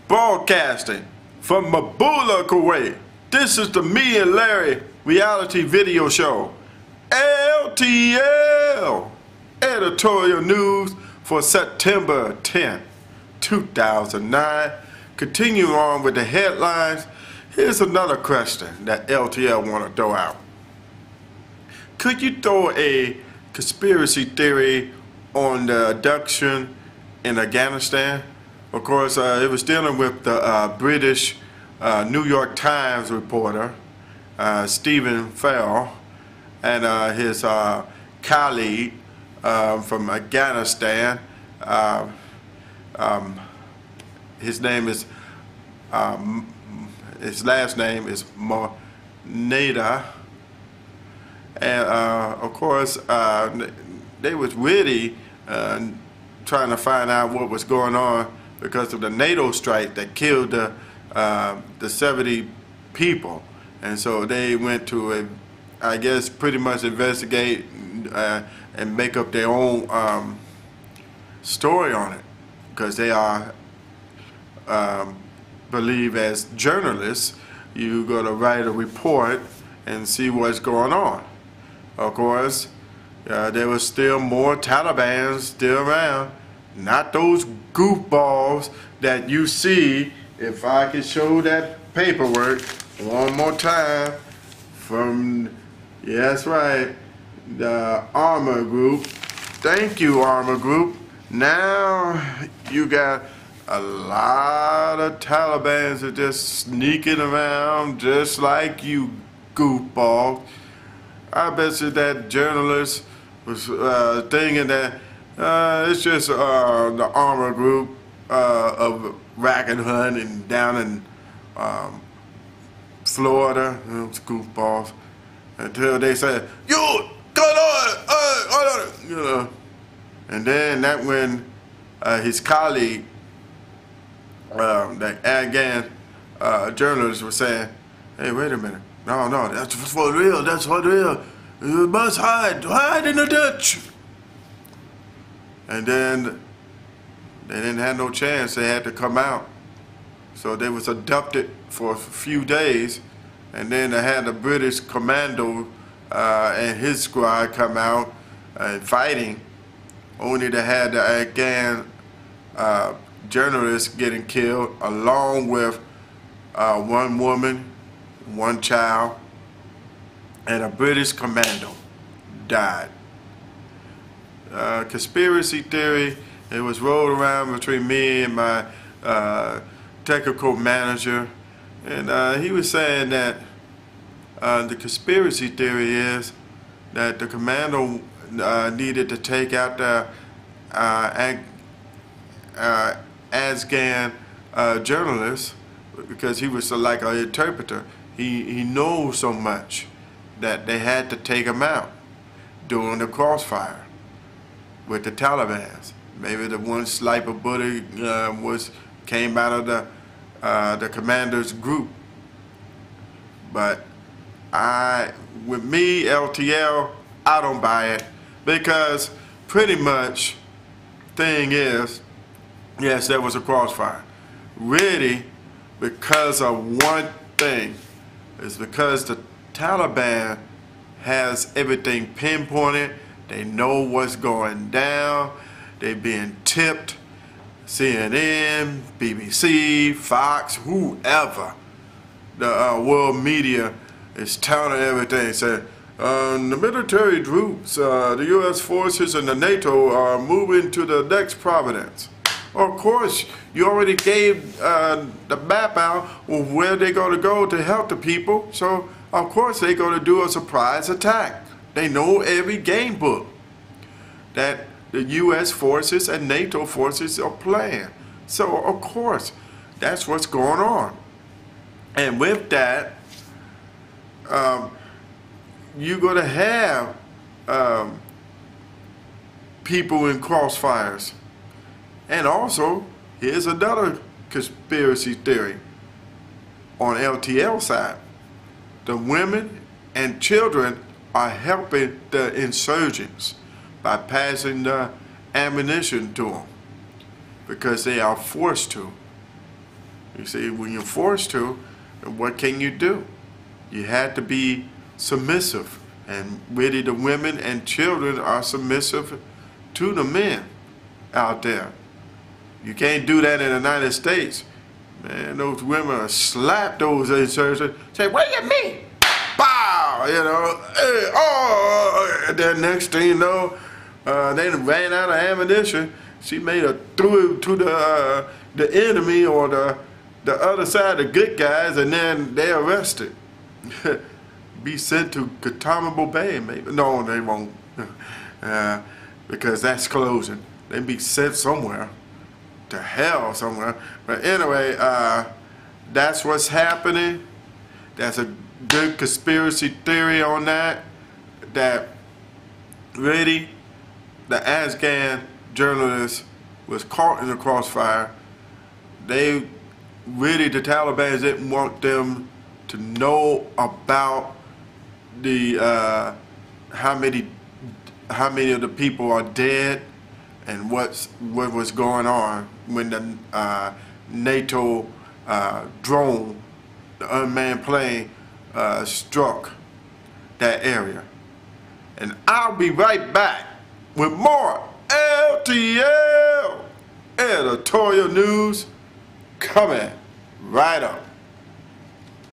Broadcasting from Mabula, Kuwait. This is the Me and Larry reality video show. LTL. Editorial news for September 10, 2009. Continuing on with the headlines, here's another question that LTL want to throw out. Could you throw a conspiracy theory on the abduction in Afghanistan? Of course, it was dealing with the British New York Times reporter, Stephen Fell, and his colleague from Afghanistan. His name is, his last name is Moneda. And of course, they was really trying to find out what was going on because of the NATO strike that killed the 70 people. And so they went to, I guess, pretty much investigate and make up their own story on it, because they are, believe as journalists, you got to write a report and see what's going on. Of course, there was still more Taliban still around, not those goofballs that you see. If I could show that paperwork one more time from, yeah, that's right, the Armor Group. Thank you, Armor Group. Now you got a lot of Taliban that just sneaking around just like you goofballs. I bet you that journalist was thinking that it's just the Armor Group of Rackenhunt and down in Florida, those goofballs, until they said, "You got on," you know, and then that when his colleague, that Afghan journalist, was saying, "Hey, wait a minute. No, that's for real, that's for real. You must hide in the ditch." And then they didn't have no chance, they had to come out. So they was abducted for a few days, and then they had the British commando and his squad come out and fighting, only to have the Afghan journalists getting killed, along with one woman, one child, and a British commando died. Conspiracy theory, it was rolled around between me and my technical manager, and he was saying that the conspiracy theory is that the commando needed to take out the Afghan journalist, because he was like an interpreter. He knows so much that they had to take him out during the crossfire with the Taliban. Maybe the one sniper bullet came out of the commander's group. But with me, LTL, I don't buy it, because pretty much thing is, yes, there was a crossfire. Really, because of one thing, is because the Taliban has everything pinpointed. They know what's going down. They being tipped. CNN, BBC, Fox, whoever. The world media is telling everything. Say, the military troops, the U.S. forces and the NATO are moving to the next province. Of course, you already gave the map out of where they're going to go to help the people. So, of course, they're going to do a surprise attack. They know every game book that the U.S. forces and NATO forces are playing. So, of course, that's what's going on. And with that, you're going to have people in crossfires. And also, here's another conspiracy theory on LTL side. The women and children are helping the insurgents by passing the ammunition to them, because they are forced to. You see, when you're forced to, what can you do? You had to be submissive, and really the women and children are submissive to the men out there. You can't do that in the United States. Man, those women slap those insurgents, say, "What do you mean?" Bow, you know, hey, oh, and then next thing you know, they ran out of ammunition. She made her through to the enemy or the other side, the good guys, and then they arrested. Be sent to Guantanamo Bay, maybe. No, they won't, because that's closing. They be sent somewhere, to hell somewhere. But anyway, that's what's happening. That's a good conspiracy theory on that. That really, the Afghan journalist was caught in the crossfire. They really, the Taliban didn't want them to know about the how many of the people are dead and what was going on when the NATO drone, the unmanned plane, struck that area. And I'll be right back with more LTL editorial news coming right up.